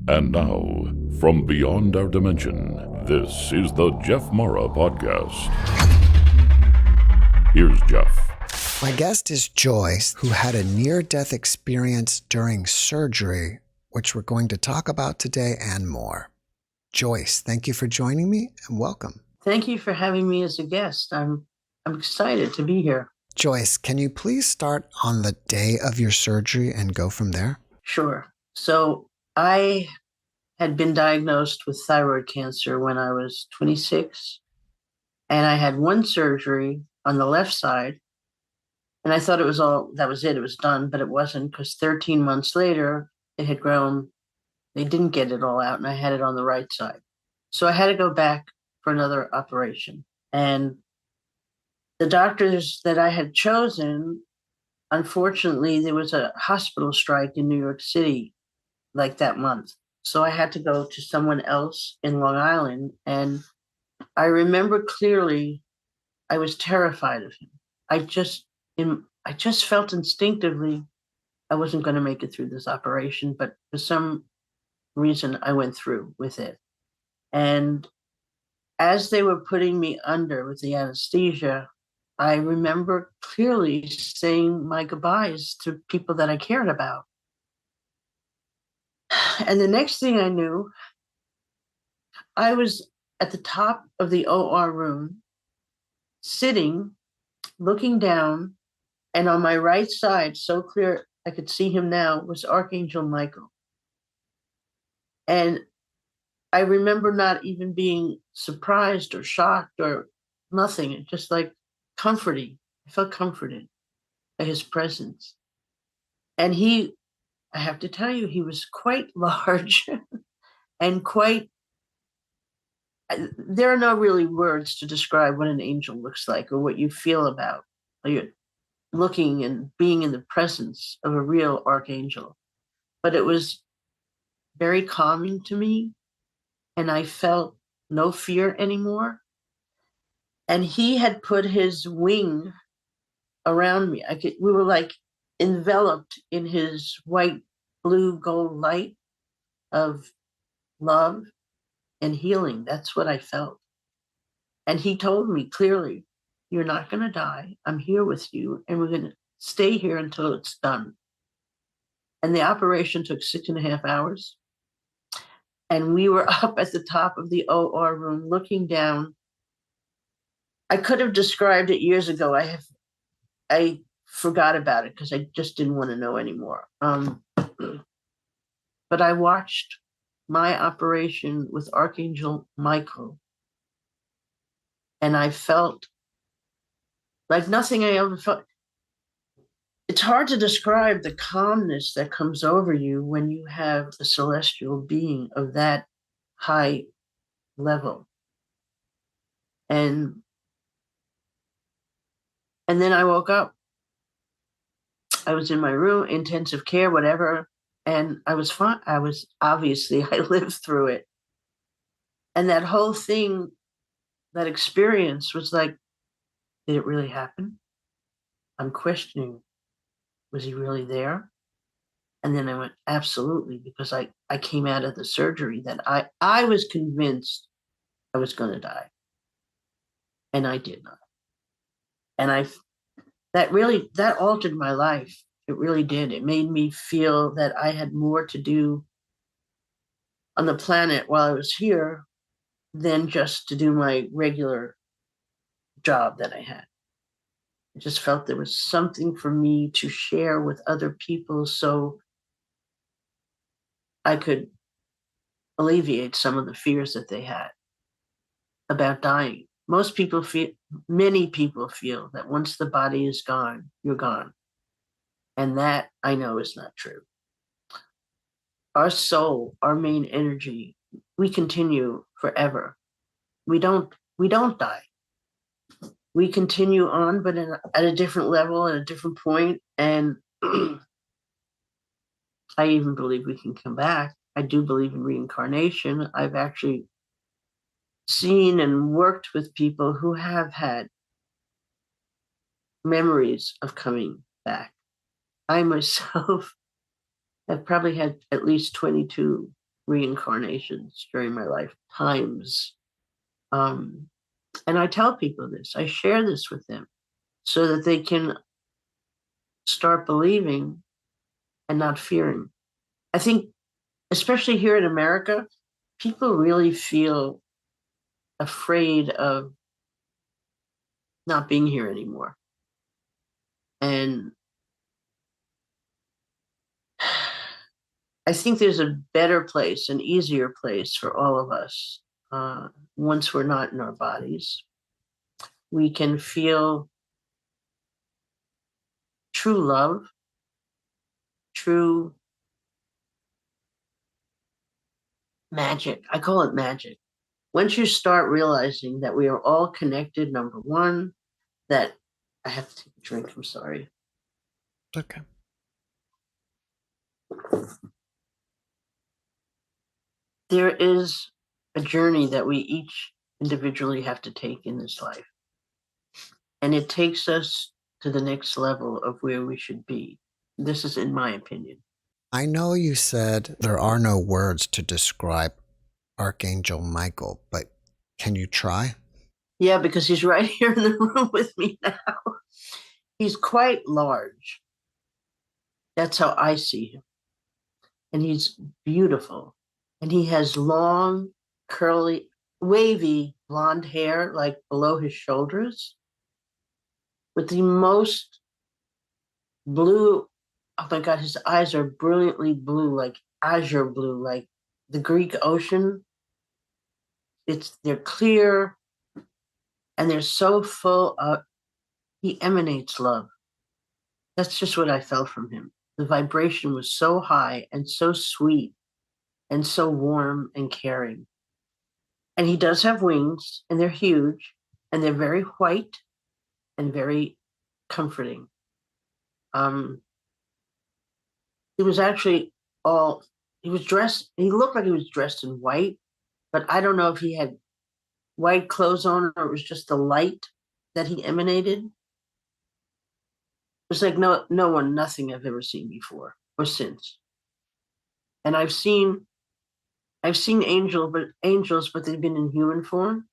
And now, from beyond our dimension, this is the JeffMara podcast. Here's Jeff. My guest is Joyce, who had a near-death experience during surgery, which we're going to talk about today and more. Joyce, thank you for joining me and welcome. Thank you for having me as a guest. I'm excited to be here. Joyce, can you please start on the day of your surgery and go from there? Sure. So I had been diagnosed with thyroid cancer when I was 26, and I had one surgery on the left side, and I thought that was it, it was done, but it wasn't, because 13 months later, it had grown. They didn't get it all out, and I had it on the right side. So I had to go back for another operation. And the doctors that I had chosen, unfortunately, there was a hospital strike in New York City like that month. So I had to go to someone else in Long Island. And I remember clearly I was terrified of him. I just felt instinctively I wasn't going to make it through this operation, but for some reason I went through with it. And as they were putting me under with the anesthesia, I remember clearly saying my goodbyes to people that I cared about. And the next thing I knew, I was at the top of the OR room, sitting, looking down, and on my right side, so clear I could see him now, was Archangel Michael. And I remember not even being surprised or shocked or nothing. It just like comforting. I felt comforted by his presence. And I have to tell you, he was quite large and there are no really words to describe what an angel looks like or what you feel about you're looking and being in the presence of a real archangel. But it was very calming to me, and I felt no fear anymore. And he had put his wing around me. We were like enveloped in his white, blue, gold light of love and healing. That's what I felt. And he told me clearly, you're not going to die. I'm here with you, and we're going to stay here until it's done. And the operation took 6.5 hours. And we were up at the top of the OR room looking down. I could have described it years ago. I forgot about it because I just didn't want to know anymore. But I watched my operation with Archangel Michael, and I felt like nothing I ever felt. It's hard to describe the calmness that comes over you when you have a celestial being of that high level. And then I woke up. I was in my room, intensive care, whatever, and I was fine. I lived through it. And that whole thing, that experience was like, did it really happen? I'm questioning, was he really there? And then I went, absolutely, because I came out of the surgery that I was convinced I was going to die. And I did not. And that altered my life. It really did. It made me feel that I had more to do on the planet while I was here than just to do my regular job that I had. I just felt there was something for me to share with other people so I could alleviate some of the fears that they had about dying. Many people feel that once the body is gone, you're gone. And that I know is not true. Our soul, our main energy, we continue forever. We don't die. We continue on, but at a different level, at a different point. And I even believe we can come back. I do believe in reincarnation. I've actually seen and worked with people who have had memories of coming back. I myself have probably had at least 22 reincarnations during my lifetimes. And I tell people this, I share this with them so that they can start believing and not fearing. I think, especially here in America, people really feel afraid of not being here anymore. And I think there's a better place, an easier place for all of us. Once we're not in our bodies, we can feel true love, true magic. I call it magic. Once you start realizing that we are all connected, number one, that I have to take a drink, I'm sorry. Okay. There is a journey that we each individually have to take in this life. And it takes us to the next level of where we should be. This is in my opinion. I know you said there are no words to describe Archangel Michael, but can you try? Yeah, because he's right here in the room with me now. He's quite large. That's how I see him. And he's beautiful. And he has long, curly, wavy blonde hair, like below his shoulders, with the most blue. Oh my God, his eyes are brilliantly blue, like azure blue, like the Greek Ocean. They're clear and they're so full of, he emanates love. That's just what I felt from him. The vibration was so high and so sweet and so warm and caring. And he does have wings, and they're huge, and they're very white and very comforting. He was actually he looked like he was dressed in white, but I don't know if he had white clothes on or it was just the light that he emanated. It was like nothing I've ever seen before or since. And I've seen angels, but they've been in human form.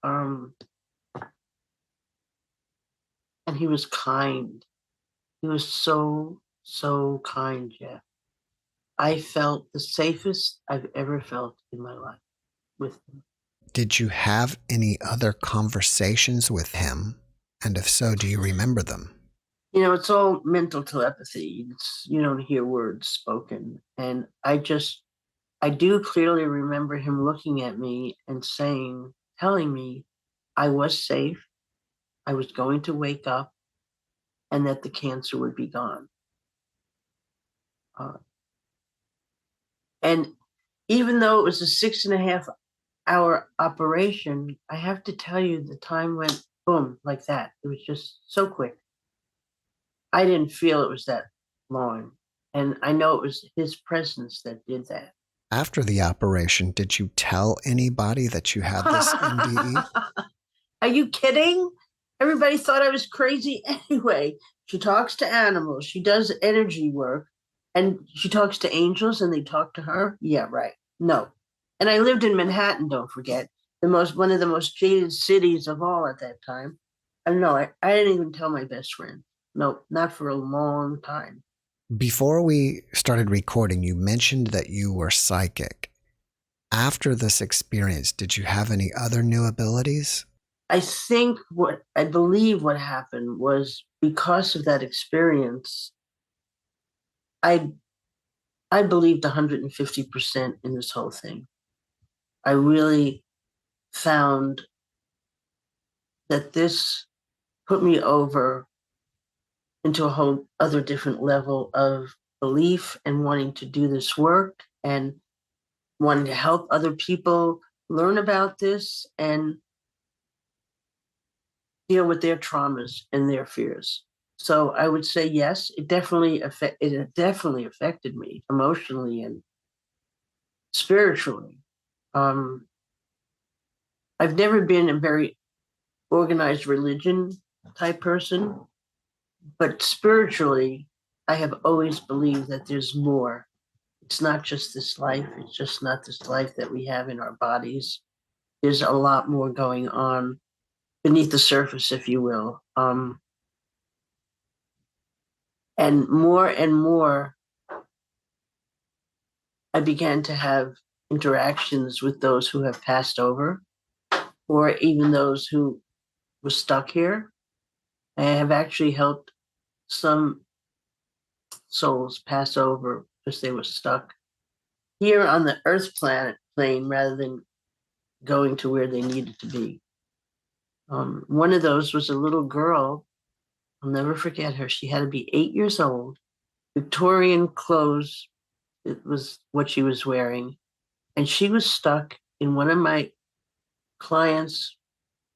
And he was kind. He was so kind, Jeff. I felt the safest I've ever felt in my life with him. Did you have any other conversations with him? And if so, do you remember them? You know, it's all mental telepathy. You don't hear words spoken. And I do clearly remember him looking at me and telling me I was safe, I was going to wake up, and that the cancer would be gone. And even though it was a 6.5-hour operation, I have to tell you, the time went boom, like that. It was just so quick. I didn't feel it was that long. And I know it was his presence that did that. After the operation, did you tell anybody that you had this NDE? Are you kidding? Everybody thought I was crazy anyway. She talks to animals. She does energy work. And she talks to angels and they talk to her. Yeah, right. No. And I lived in Manhattan, don't forget. One of the most jaded cities of all at that time. I don't know. I didn't even tell my best friend. No, not for a long time. Before we started recording, you mentioned that you were psychic. After this experience, did you have any other new abilities? I believe what happened was, because of that experience, I believed 150% in this whole thing. I really found that this put me over into a whole other different level of belief and wanting to do this work and wanting to help other people learn about this and deal with their traumas and their fears. So I would say yes, it definitely affected me emotionally and spiritually. I've never been a very organized religion type person, but spiritually, I have always believed that there's more it's not just this life. It's just not this life that we have in our bodies. There's a lot more going on beneath the surface, if you will. And more, I began to have interactions with those who have passed over, or even those who were stuck here. I have actually helped some souls pass over because they were stuck here on the Earth plane rather than going to where they needed to be. One of those was a little girl. I'll never forget her. She had to be 8 years old, Victorian clothes. It was what she was wearing. And she was stuck in one of my clients'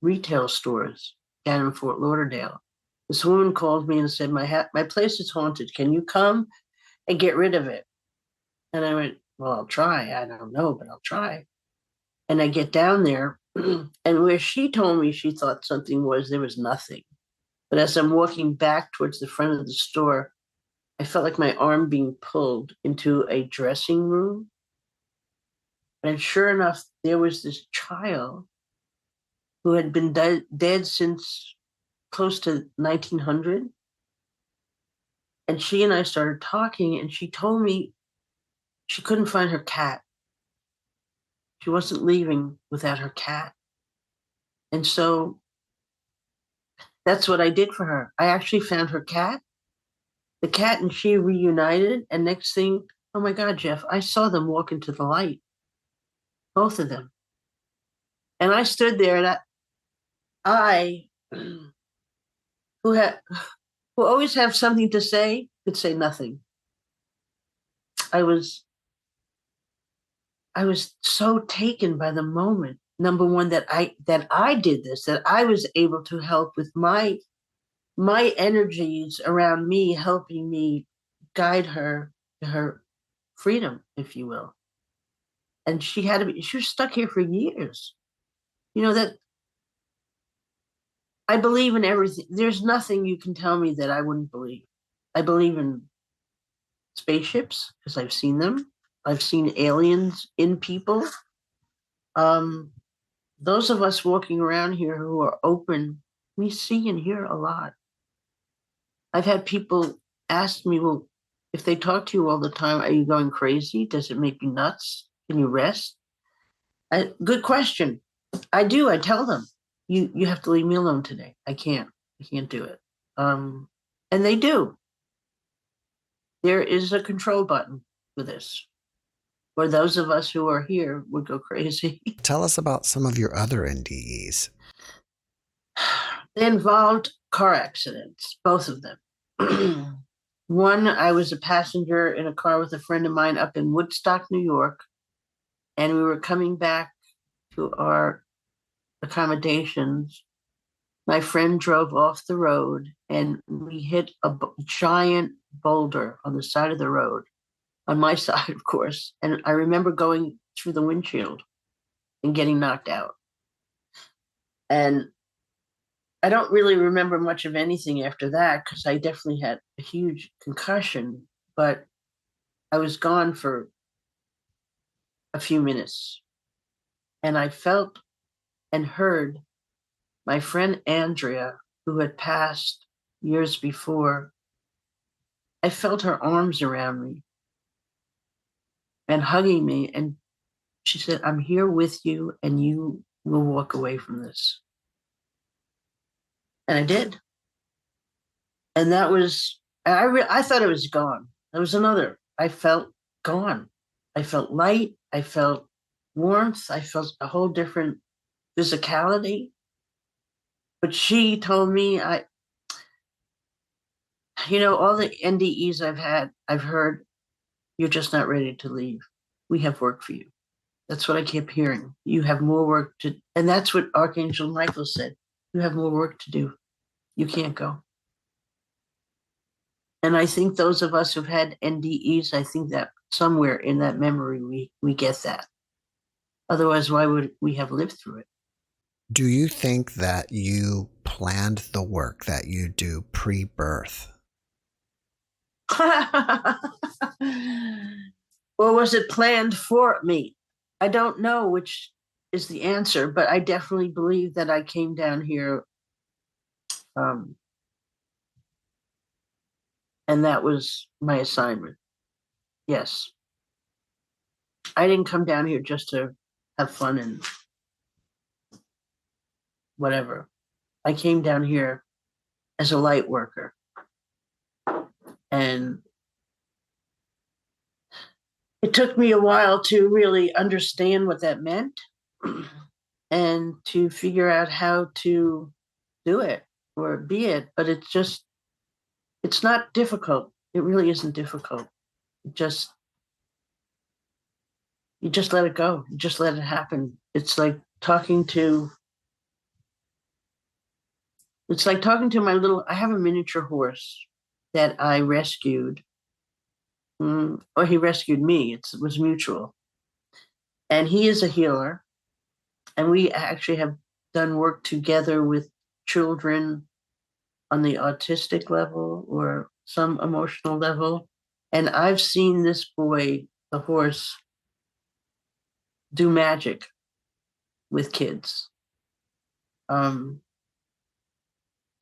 retail stores down in Fort Lauderdale. This woman called me and said, my place is haunted. Can you come and get rid of it? And I went, well, I'll try. I don't know, but I'll try. And I get down there, and where she told me she thought something was, there was nothing. But as I'm walking back towards the front of the store, I felt like my arm being pulled into a dressing room. And sure enough, there was this child who had been dead since close to 1900. And she and I started talking, and she told me she couldn't find her cat. She wasn't leaving without her cat. And so that's what I did for her. I actually found her cat. The cat and she reunited. And next thing, oh my God, Jeff, I saw them walk into the light. Both of them. And I stood there, and I who always have something to say, could say nothing. I was so taken by the moment. Number one, that I did this, that I was able to help with my energies around me, helping me guide her to her freedom, if you will. And she was stuck here for years. That I believe in everything. There's nothing you can tell me that I wouldn't believe. I believe in spaceships because I've seen them. I've seen aliens in people. Those of us walking around here who are open, we see and hear a lot. I've had people ask me, well, if they talk to you all the time, are you going crazy? Does it make you nuts? Can you rest? Good question. I do. I tell them, you have to leave me alone today. I can't do it. And they do. There is a control button for this. Or those of us who are here would go crazy. Tell us about some of your other NDEs. They involved car accidents, both of them. One, I was a passenger in a car with a friend of mine up in Woodstock, New York, and we were coming back to our accommodations. My friend drove off the road, and we hit a giant boulder on the side of the road. On my side, of course. And I remember going through the windshield and getting knocked out. And I don't really remember much of anything after that because I definitely had a huge concussion, but I was gone for a few minutes. And I felt and heard my friend Andrea, who had passed years before. I felt her arms around me and hugging me. And she said, I'm here with you and you will walk away from this. And I did. And that was, I thought it was gone. There was another. I felt gone. I felt light. I felt warmth. I felt a whole different physicality. But she told me, all the NDEs I've heard, you're just not ready to leave. We have work for you. That's what I kept hearing. You have more work to, and that's what Archangel Michael said. You have more work to do. You can't go. And I think those of us who've had NDEs, I think that somewhere in that memory, we get that. Otherwise, why would we have lived through it? Do you think that you planned the work that you do pre-birth? Or was it planned for me? I don't know which is the answer, but I definitely believe that I came down here, and that was my assignment. Yes. I didn't come down here just to have fun and whatever. I came down here as a light worker. And it took me a while to really understand what that meant and to figure out how to do it or be it. But it's not difficult. It really isn't difficult. You just let it go. You just let it happen. It's like talking to I have a miniature horse that I rescued. Or he rescued me. It was mutual. And he is a healer. And we actually have done work together with children on the autistic level or some emotional level. And I've seen this boy, the horse, do magic with kids. And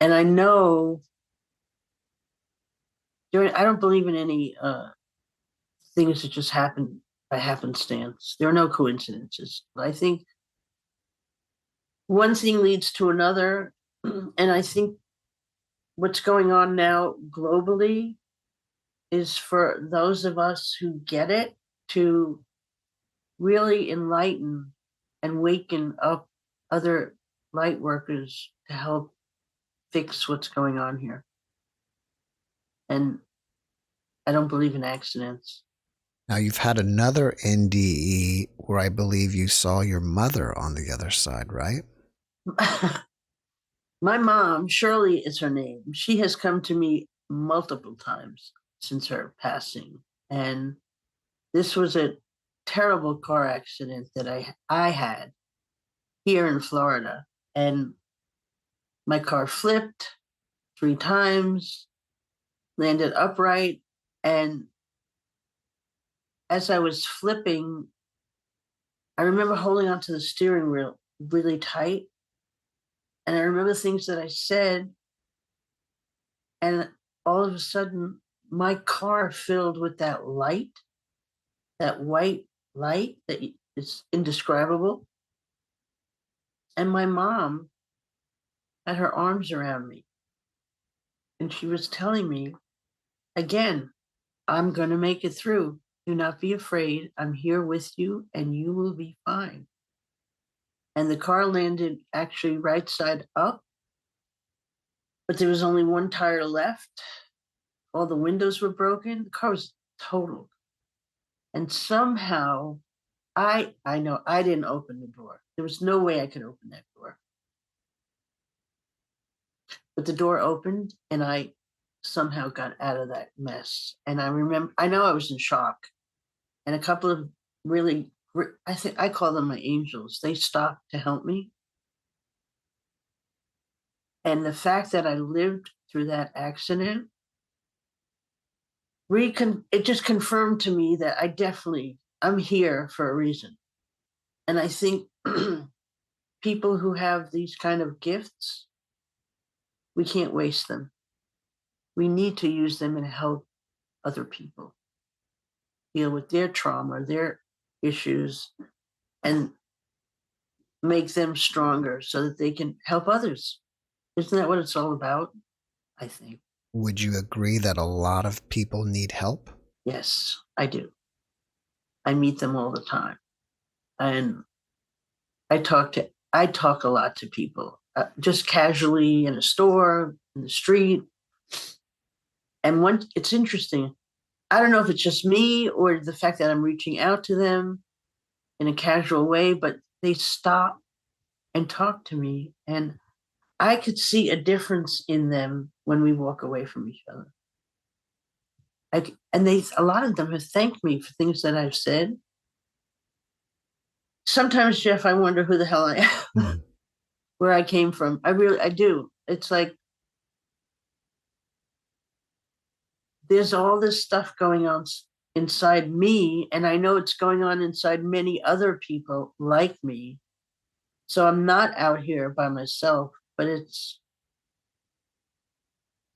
I know I don't believe in any things that just happen by happenstance. There are no coincidences. I think one thing leads to another. And I think what's going on now globally is for those of us who get it to really enlighten and waken up other light workers to help fix what's going on here. And I don't believe in accidents. Now, you've had another NDE where I believe you saw your mother on the other side, right? My mom, Shirley is her name. She has come to me multiple times since her passing. And this was a terrible car accident that I had here in Florida. And my car flipped 3 times, landed upright. And as I was flipping, I remember holding onto the steering wheel really tight. And I remember things that I said. And all of a sudden, my car filled with that light, that white light that is indescribable. And my mom had her arms around me. And she was telling me, again, I'm going to make it through. Do not be afraid. I'm here with you and you will be fine. And the car landed actually right side up, but there was only one tire left. All the windows were broken. The car was totaled. And somehow I know I didn't open the door. There was no way I could open that door. But the door opened and I somehow got out of that mess. And I know I was in shock. And a couple of really, I think I call them my angels. They stopped to help me. And the fact that I lived through that accident, it just confirmed to me that I'm here for a reason. And I think people who have these kind of gifts, we can't waste them. We need to use them and help other people deal with their trauma, their issues, and make them stronger so that they can help others. Isn't that what it's all about? I think. Would you agree that a lot of people need help? Yes, I do. I meet them all the time. And I talk a lot to people, just casually in a store, in the street. And it's interesting. I don't know if it's just me or the fact that I'm reaching out to them in a casual way, but they stop and talk to me. And I could see a difference in them when we walk away from each other. A lot of them have thanked me for things that I've said. Sometimes, Jeff, I wonder who the hell I am, where I came from. I do. It's like there's all this stuff going on inside me, and I know it's going on inside many other people like me. So I'm not out here by myself, but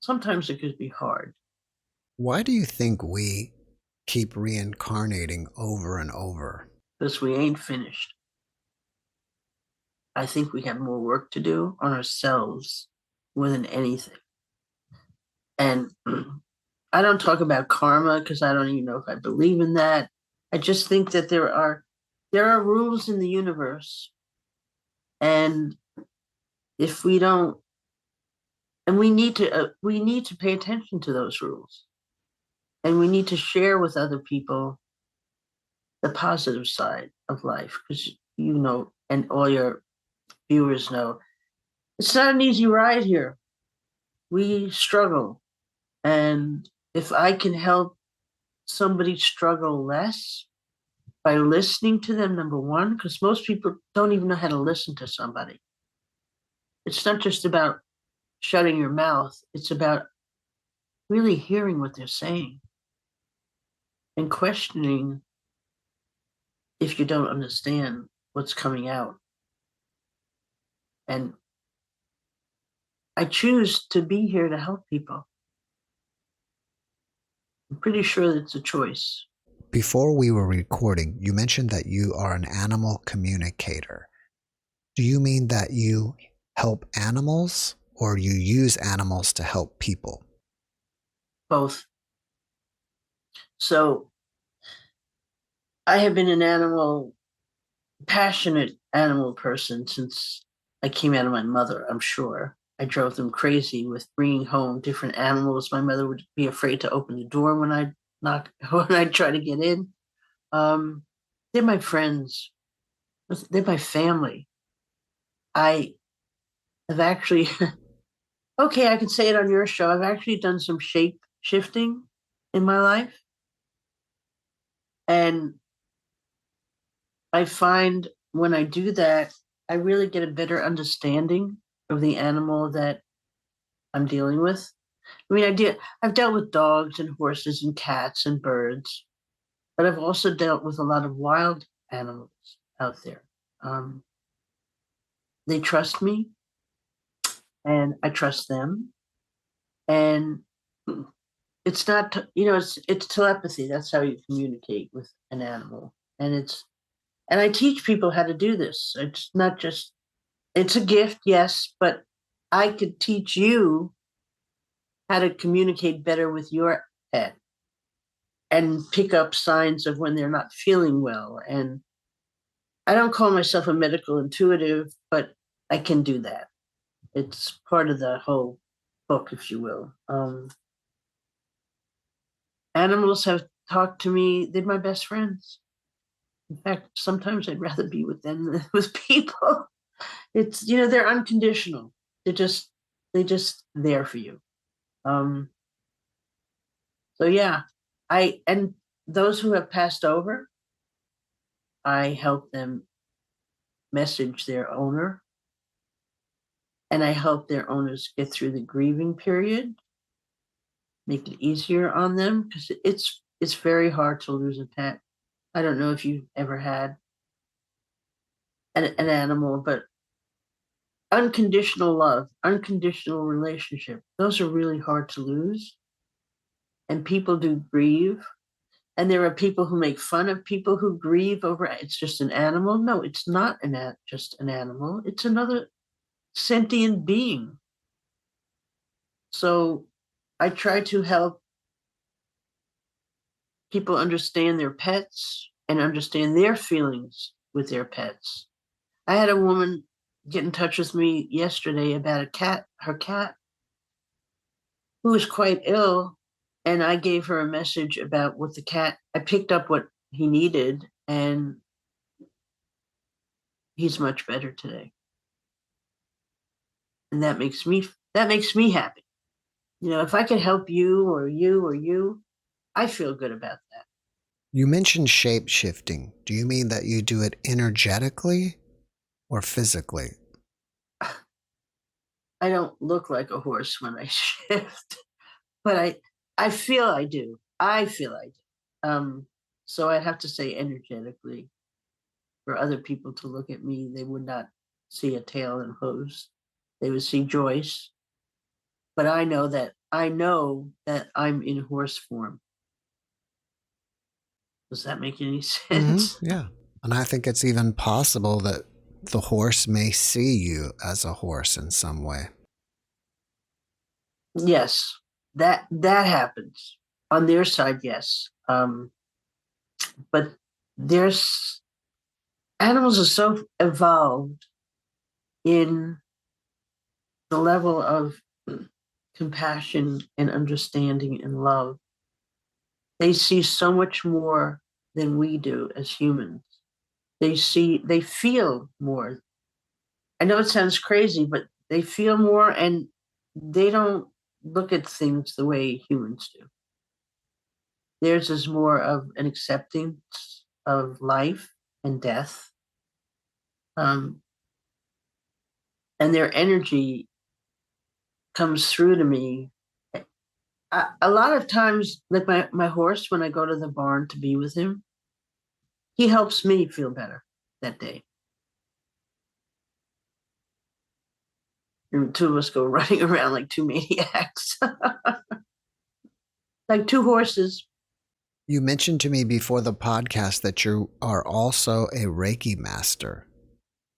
sometimes it could be hard. Why do you think we keep reincarnating over and over? Because we ain't finished. I think we have more work to do on ourselves more than anything. And I don't talk about karma because I don't even know if I believe in that. I just think that there are rules in the universe, and if we don't, and we need to pay attention to those rules, and we need to share with other people the positive side of life, because and all your viewers know, it's not an easy ride here. We struggle, and if I can help somebody struggle less by listening to them, number one, because most people don't even know how to listen to somebody. It's not just about shutting your mouth, it's about really hearing what they're saying and questioning if you don't understand what's coming out. And I choose to be here to help people. I'm pretty sure it's a choice. Before we were recording, you mentioned that you are an animal communicator. Do you mean that you help animals or you use animals to help people? Both. So I have been passionate animal person since I came out of my mother, I'm sure. I drove them crazy with bringing home different animals. My mother would be afraid to open the door when I try to get in. They're my friends. They're my family. I have actually, okay, I can say it on your show. I've actually done some shape shifting in my life. And I find when I do that, I really get a better understanding of the animal that I'm dealing with. I mean, I've dealt with dogs and horses and cats and birds, but I've also dealt with a lot of wild animals out there. They trust me, and I trust them. And it's not, it's telepathy. That's how you communicate with an animal. And I teach people how to do this. It's not just, it's a gift, yes, but I could teach you how to communicate better with your pet and pick up signs of when they're not feeling well. And I don't call myself a medical intuitive, but I can do that. It's part of the whole book, if you will. Animals have talked to me. They're my best friends. In fact, sometimes I'd rather be with them than with people. It's, they're unconditional. They're just there for you. So yeah, and those who have passed over, I help them message their owner, and I help their owners get through the grieving period, make it easier on them, because it's very hard to lose a pet. I don't know if you've ever had an animal, but unconditional love, unconditional relationship, those are really hard to lose. And people do grieve. And there are people who make fun of people who grieve over it's just an animal. No, it's not just an animal. It's another sentient being. So I try to help people understand their pets and understand their feelings with their pets. I had a woman get in touch with me yesterday about her cat, who was quite ill. And I gave her a message about what I picked up what he needed, and he's much better today. And that makes me happy. If I can help you or you or you, I feel good about that. You mentioned shape shifting. Do you mean that you do it energetically or physically? I don't look like a horse when I shift, but I feel I do. I feel I do. So I'd have to say energetically. For other people to look at me, they would not see a tail and hose. They would see Joyce. But I know that I'm in horse form. Does that make any sense? Yeah. And I think it's even possible that the horse may see you as a horse in some way. Yes, that happens on their side. Yes, but there's animals are so evolved in the level of compassion and understanding and love. They see so much more than we do as humans. They feel more. I know it sounds crazy, but they feel more, and they don't look at things the way humans do. Theirs is more of an acceptance of life and death. And their energy comes through to me. A lot of times, like my horse, when I go to the barn to be with him, he helps me feel better that day. And two of us go running around like two maniacs, like two horses. You mentioned to me before the podcast that you are also a Reiki master.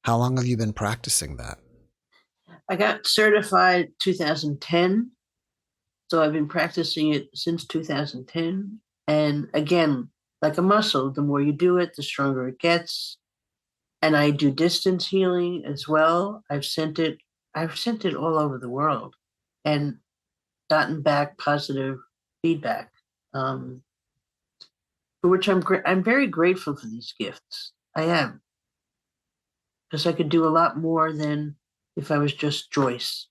How long have you been practicing that? I got certified 2010. So I've been practicing it since 2010. And again, like a muscle, the more you do it, the stronger it gets. And I do distance healing as well. I've sent it all over the world and gotten back positive feedback, for which I'm very grateful for these gifts. I am, because I could do a lot more than if I was just Joyce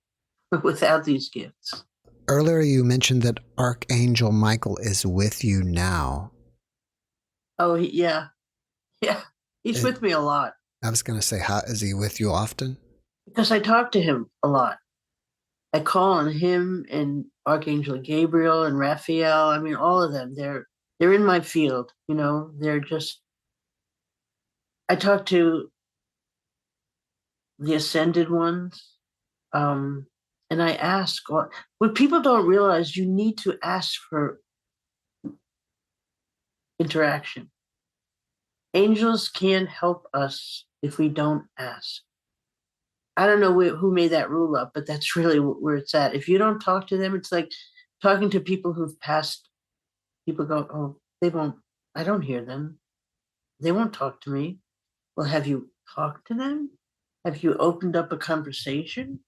without these gifts. Earlier, you mentioned that Archangel Michael is with you now. Oh, yeah. He's with me a lot. I was going to say, how is he with you often? Because I talk to him a lot. I call on him and Archangel Gabriel and Raphael. I mean, all of them. They're in my field. They're just. I talk to the ascended ones, and I ask. What people don't realize, you need to ask for interaction. Angels can't help us if we don't ask. I don't know who made that rule up, but that's really where it's at. If you don't talk to them, it's like talking to people who've passed. People go, oh, they won't. I don't hear them. They won't talk to me. Well, have you talked to them? Have you opened up a conversation?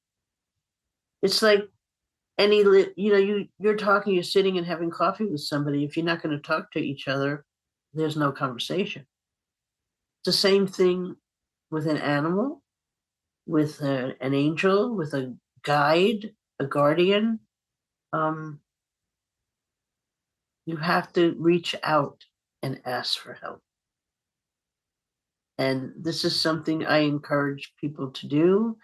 It's like you're talking, you're sitting and having coffee with somebody. If you're not going to talk to each other, there's no conversation. It's the same thing with an animal, with an angel, with a guide, a guardian. You have to reach out and ask for help. And this is something I encourage people to do.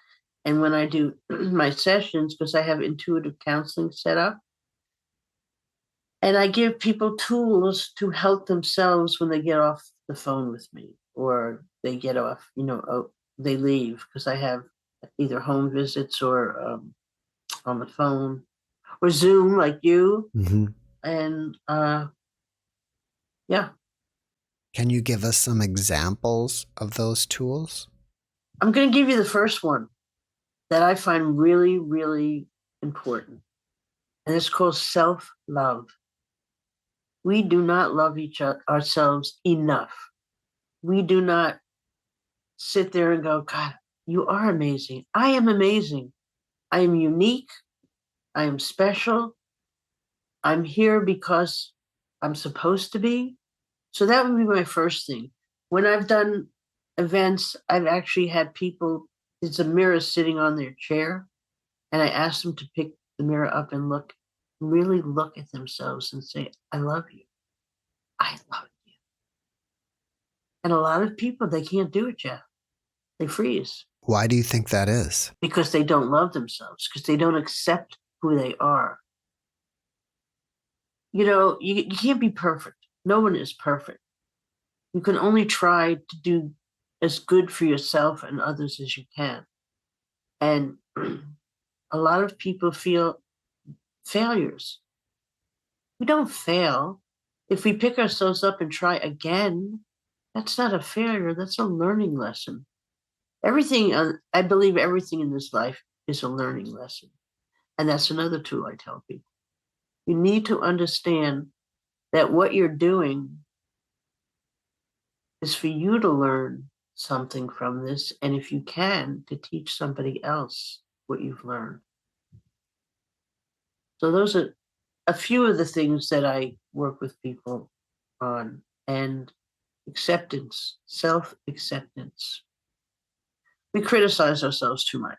And when I do my sessions, because I have intuitive counseling set up, and I give people tools to help themselves when they get off the phone with me, or they get off, they leave, because I have either home visits or on the phone or Zoom like you. Mm-hmm. And yeah. Can you give us some examples of those tools? I'm going to give you the first one that I find really, really important. And it's called self-love. We do not love ourselves enough. We do not sit there and go, God, you are amazing. I am amazing. I am unique. I am special. I'm here because I'm supposed to be. So that would be my first thing. When I've done events, I've actually had people, it's a mirror sitting on their chair, and I ask them to pick the mirror up and really look at themselves and say, I love you. I love you. And a lot of people, they can't do it, Jeff. They freeze. Why do you think that is? Because they don't love themselves, because they don't accept who they are. You can't be perfect. No one is perfect. You can only try to do as good for yourself and others as you can. And a lot of people feel failures. We don't fail. If we pick ourselves up and try again, that's not a failure, that's a learning lesson. Everything, I believe everything in this life is a learning lesson. And that's another tool I tell people. You need to understand that what you're doing is for you to learn something from this. And if you can, to teach somebody else what you've learned. So those are a few of the things that I work with people on. And acceptance, self-acceptance. We criticize ourselves too much.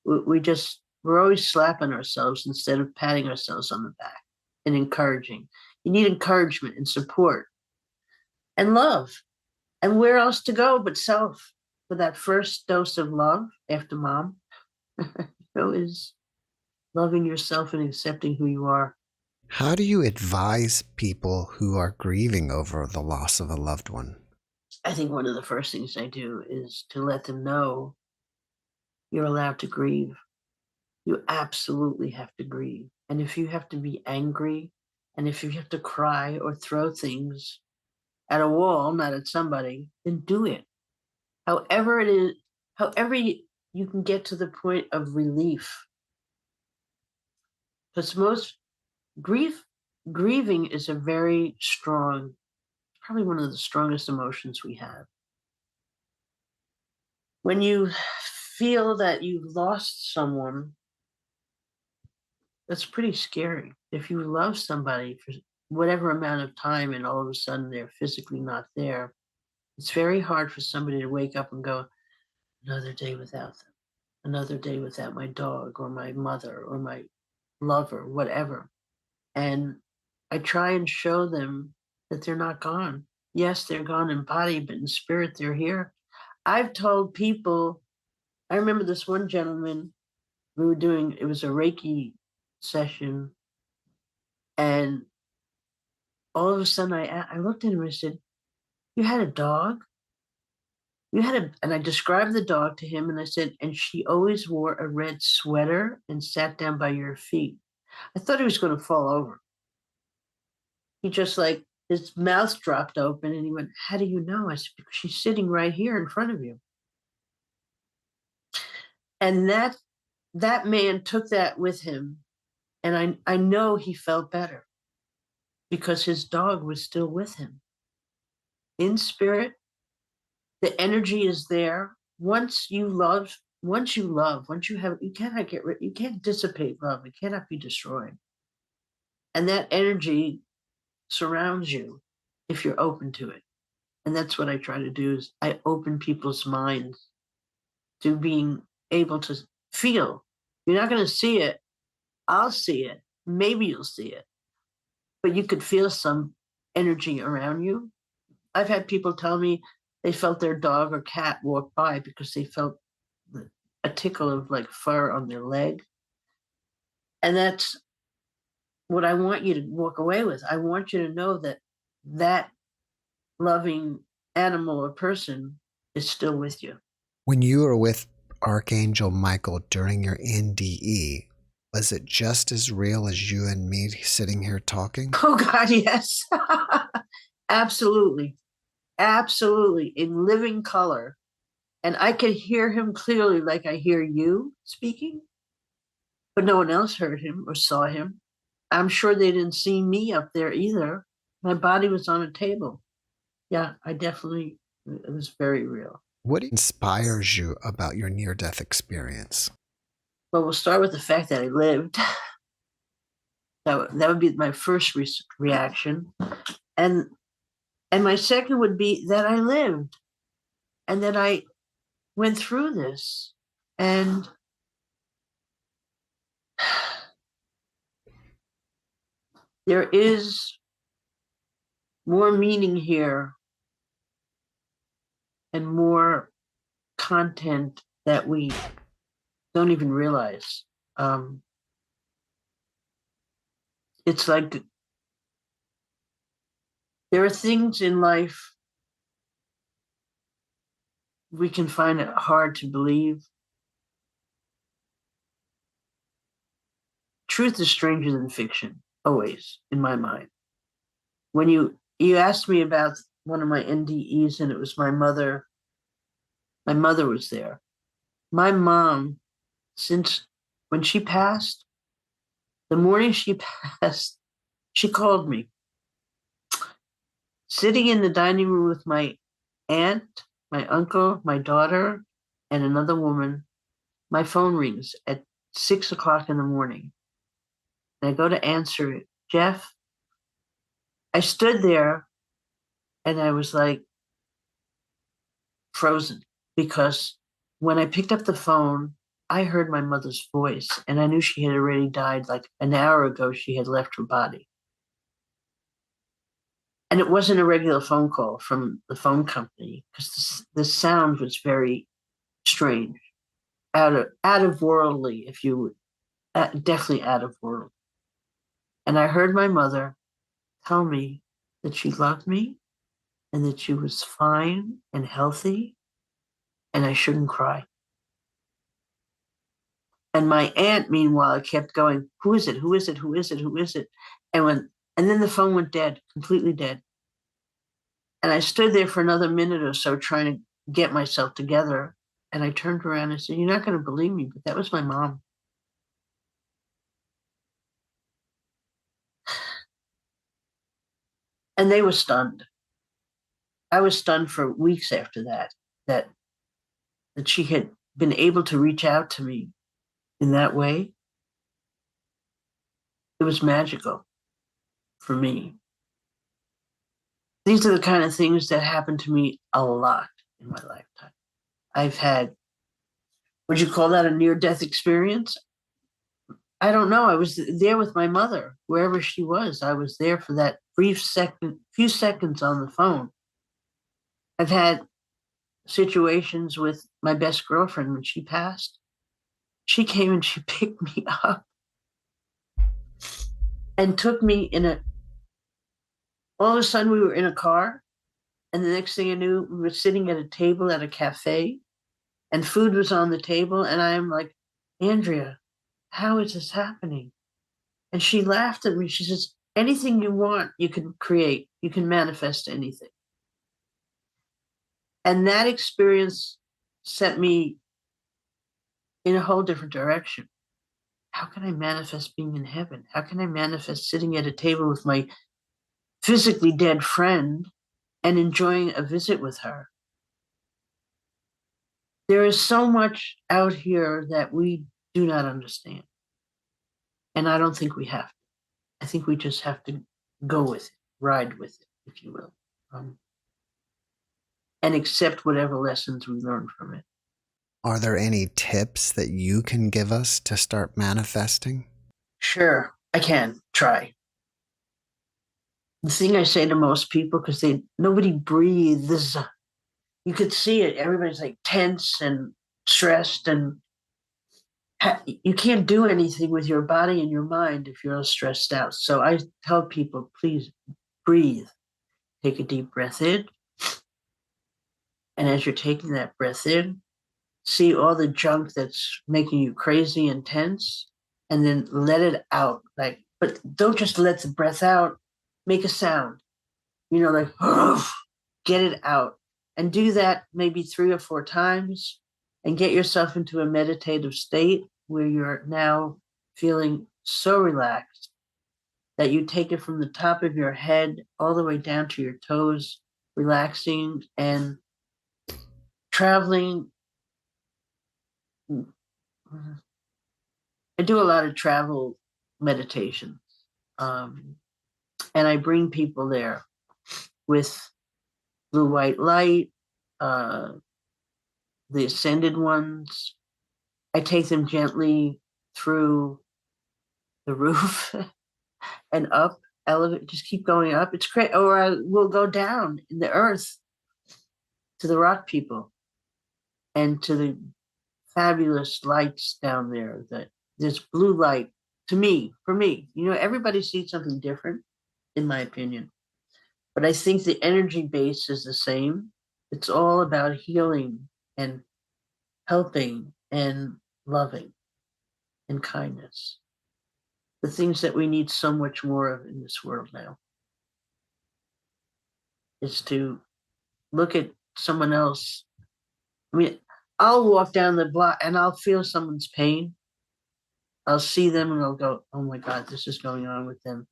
We're always slapping ourselves instead of patting ourselves on the back and encouraging. You need encouragement and support and love. And where else to go but self? For that first dose of love after mom, is loving yourself and accepting who you are. How do you advise people who are grieving over the loss of a loved one? I think one of the first things I do is to let them know you're allowed to grieve. You absolutely have to grieve. And if you have to be angry, and if you have to cry or throw things at a wall, not at somebody, then do it. However it is, however you can get to the point of relief. Because most grieving is a very strong, probably one of the strongest emotions we have. When you feel that you've lost someone, that's pretty scary. If you love somebody for whatever amount of time and all of a sudden they're physically not there, it's very hard for somebody to wake up and go, another day without them, another day without my dog or my mother or my lover, whatever. And I try and show them that they're not gone. Yes, they're gone in body, but in spirit, they're here. I've told people, I remember this one gentleman, it was a Reiki session. And all of a sudden I looked at him and I said, you had a dog? And I described the dog to him and I said, and she always wore a red sweater and sat down by your feet. I thought he was going to fall over. He just his mouth dropped open and he went, how do you know? I said, because she's sitting right here in front of you. And that man took that with him. And I know he felt better because his dog was still with him. In spirit, the energy is there. Once you can't dissipate love. It cannot be destroyed. And that energy surrounds you if you're open to it. And that's what I try to do is I open people's minds to being able to feel. You're not going to see it. I'll see it. Maybe you'll see it. But you could feel some energy around you. I've had people tell me they felt their dog or cat walk by because they felt a tickle of fur on their leg. And that's what I want you to walk away with. I want you to know that loving animal or person is still with you. When you were with Archangel Michael during your NDE, was it just as real as you and me sitting here talking? Oh, God, yes. Absolutely. Absolutely. In living color. And I could hear him clearly like I hear you speaking, but no one else heard him or saw him. I'm sure they didn't see me up there either. My body was on a table. Yeah, it was very real. What inspires you about your near-death experience? Well, we'll start with the fact that I lived. That would be my first reaction. And my second would be that I lived and that I went through this. And there is more meaning here and more content that we don't even realize. It's like There are things in life we can find it hard to believe. Truth is stranger than fiction, always, in my mind. When you asked me about one of my NDEs, and it was my mother was there. My mom, since when she passed, the morning she passed, she called me. Sitting in the dining room with my aunt, my uncle, my daughter, and another woman, my phone rings at 6 o'clock in the morning. And I go to answer it. Jeff, I stood there and I was like frozen, because when I picked up the phone, I heard my mother's voice and I knew she had already died. Like an hour ago, she had left her body. And it wasn't a regular phone call from the phone company, because the sound was very strange, out of worldly, if you would, definitely out of world. And I heard my mother tell me that she loved me and that she was fine and healthy and I shouldn't cry. And my aunt, meanwhile, kept going, who is it? Who is it? Who is it? Who is it? And then the phone went dead, completely dead. And I stood there for another minute or so trying to get myself together. And I turned around and said, you're not going to believe me, but that was my mom. And they were stunned. I was stunned for weeks after that she had been able to reach out to me in that way. It was magical for me. These are the kind of things that happen to me a lot in my lifetime. I've had, would you call that a near-death experience? I don't know. I was there with my mother, wherever she was. I was there for that few seconds on the phone. I've had situations with my best girlfriend when she passed. She came and she picked me up and took me all of a sudden we were in a car, and the next thing I knew, we were sitting at a table at a cafe and food was on the table. And I'm like, Andrea, how is this happening? And she laughed at me. She says, anything you want, you can create, you can manifest anything. And that experience set me in a whole different direction. How can I manifest being in heaven? How can I manifest sitting at a table with my physically dead friend and enjoying a visit with her? There is so much out here that we do not understand. And I don't think we have to. I think we just have to go with it, ride with it, if you will, and accept whatever lessons we learn from it. Are there any tips that you can give us to start manifesting? Sure, I can try. The thing I say to most people, because nobody breathes, you could see it. Everybody's like tense and stressed, and you can't do anything with your body and your mind if you're all stressed out. So I tell people, please breathe. Take a deep breath in. And as you're taking that breath in, see all the junk that's making you crazy and tense, and then let it out. But don't just let the breath out. Make a sound, like, get it out. And do that maybe 3 or 4 times and get yourself into a meditative state where you're now feeling so relaxed that you take it from the top of your head all the way down to your toes, relaxing and traveling. I do a lot of travel meditations, and I bring people there with blue white light, the ascended ones. I take them gently through the roof and up, elevate, just keep going up. It's great. Or I will go down in the earth to the rock people and to the fabulous lights down there. That this blue light, for me, everybody sees something different, in my opinion. But I think the energy base is the same. It's all about healing and helping and loving and kindness. The things that we need so much more of in this world now is to look at someone else. I mean, I'll walk down the block and I'll feel someone's pain. I'll see them and I'll go, oh my God, this is going on with them.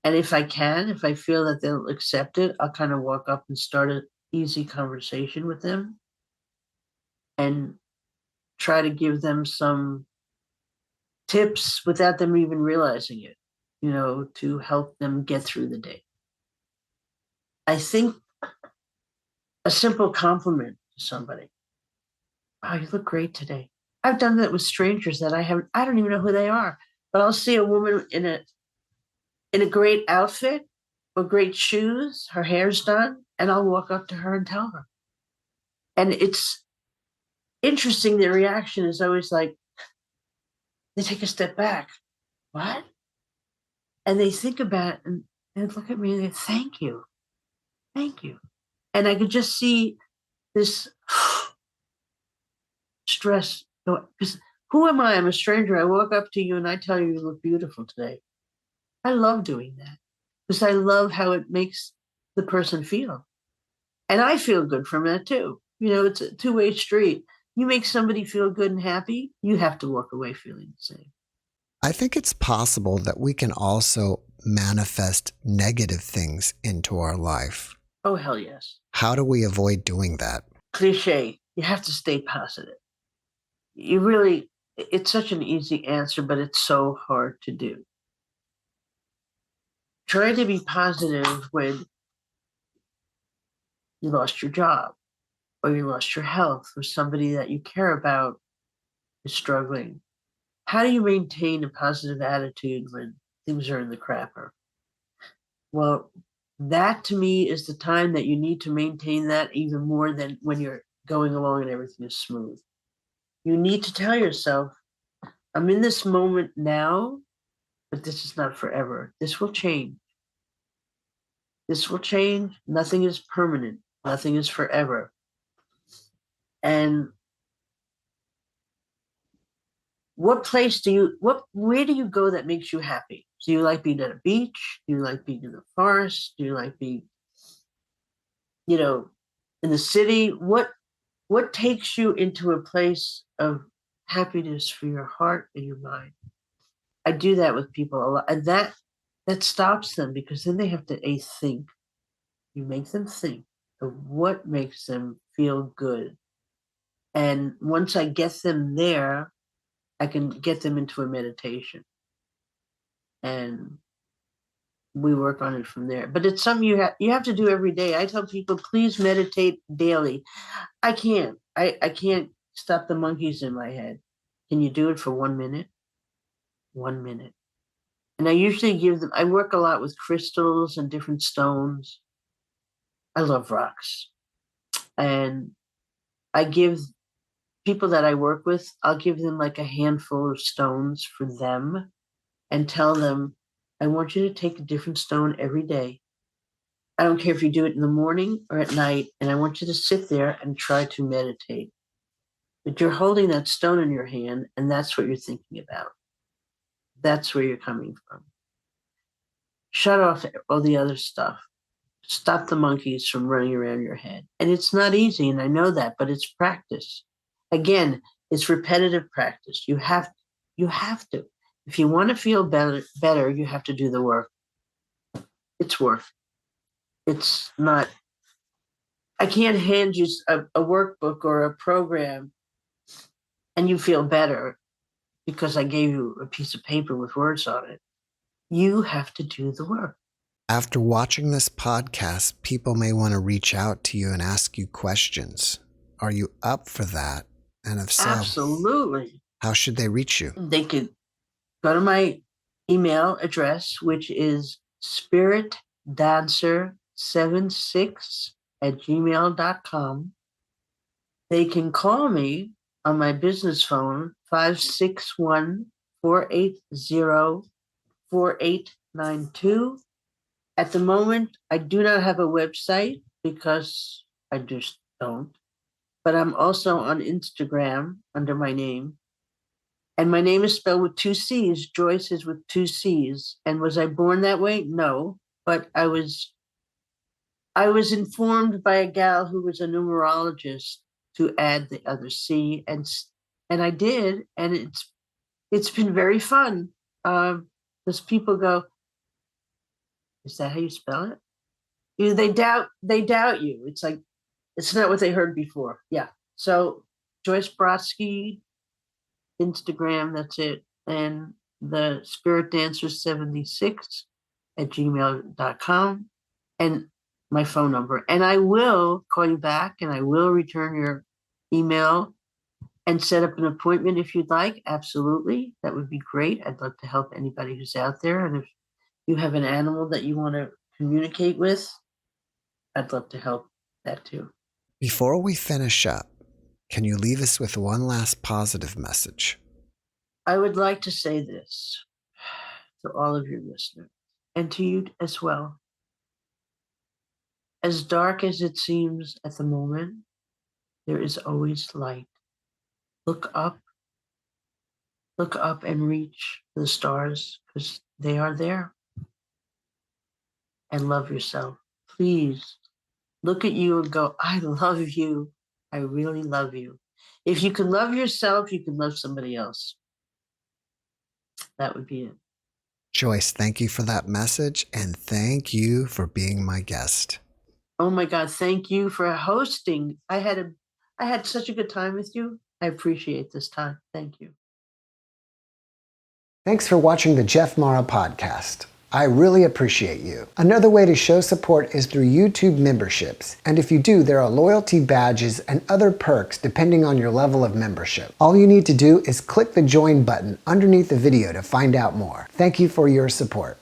And if I feel that they'll accept it, I'll kind of walk up and start an easy conversation with them and try to give them some tips without them even realizing it, to help them get through the day. I think a simple compliment to somebody. Wow, you look great today. I've done that with strangers that I don't even know who they are, but I'll see a woman in a great outfit or great shoes, her hair's done, and I'll walk up to her and tell her. And it's interesting, their reaction is always like, they take a step back. What? And they think about it and they look at me and they thank you. Thank you. And I could just see this stress. Because who am I? I'm a stranger. I walk up to you and I tell you you look beautiful today. I love doing that because I love how it makes the person feel. And I feel good from that too. It's a two-way street. You make somebody feel good and happy, you have to walk away feeling the same. I think it's possible that we can also manifest negative things into our life. Oh, hell yes. How do we avoid doing that? Cliche. You have to stay positive. It's such an easy answer, but it's so hard to do. Try to be positive when you lost your job or you lost your health or somebody that you care about is struggling. How do you maintain a positive attitude when things are in the crapper? Well, that to me is the time that you need to maintain that even more than when you're going along and everything is smooth. You need to tell yourself, I'm in this moment now, but this is not forever. This will change. This will change. Nothing is permanent. Nothing is forever. And where do you go that makes you happy? Do you like being at a beach? Do you like being in the forest? Do you like being, in the city? What takes you into a place of happiness for your heart and your mind? I do that with people a lot. And that stops them because then they have to think. You make them think of what makes them feel good. And once I get them there, I can get them into a meditation. And we work on it from there. But it's something you have to do every day. I tell people, please meditate daily. I can't. I can't stop the monkeys in my head. Can you do it for 1 minute? 1 minute. And I usually I work a lot with crystals and different stones. I love rocks. And I give people that I work with, I'll give them like a handful of stones for them and tell them, I want you to take a different stone every day. I don't care if you do it in the morning or at night, and I want you to sit there and try to meditate. But you're holding that stone in your hand, and that's what you're thinking about. That's where you're coming from. Shut off all the other stuff. Stop the monkeys from running around your head. And it's not easy, and I know that, but it's practice. Again, it's repetitive practice. You have to. If you want to feel better, you have to do the work. It's work. It's not. I can't hand you a workbook or a program and you feel better because I gave you a piece of paper with words on it. You have to do the work. After watching this podcast, people may want to reach out to you and ask you questions. Are you up for that? And if so, absolutely. How should they reach you? They could go to my email address, which is spiritdancer76@gmail.com. They can call me on my business phone, 561-480-4892. At the moment, I do not have a website because I just don't. But I'm also on Instagram under my name. And my name is spelled with 2 C's. Joyce is with 2 C's. And was I born that way? No. But I was informed by a gal who was a numerologist to add the other C, and I did, and it's been very fun. Because people go, "Is that how you spell it?" They doubt you. It's like it's not what they heard before. Yeah. So Joyce Brodsky, Instagram, that's it. And the Spirit Dancer 76 at gmail.com. And my phone number. And I will call you back and I will return your email and set up an appointment if you'd like. Absolutely. That would be great. I'd love to help anybody who's out there. And if you have an animal that you want to communicate with, I'd love to help that too. Before we finish up, can you leave us with one last positive message? I would like to say this to all of your listeners and to you as well. As dark as it seems at the moment, there is always light. Look up and reach the stars because they are there. And love yourself. Please look at you and go, I love you. I really love you. If you can love yourself, you can love somebody else. That would be it. Joyce, thank you for that message, and thank you for being my guest. Oh my God, thank you for hosting. I had such a good time with you. I appreciate this time. Thank you. Thanks for watching the JeffMara podcast. I really appreciate you. Another way to show support is through YouTube memberships. And if you do, there are loyalty badges and other perks depending on your level of membership. All you need to do is click the join button underneath the video to find out more. Thank you for your support.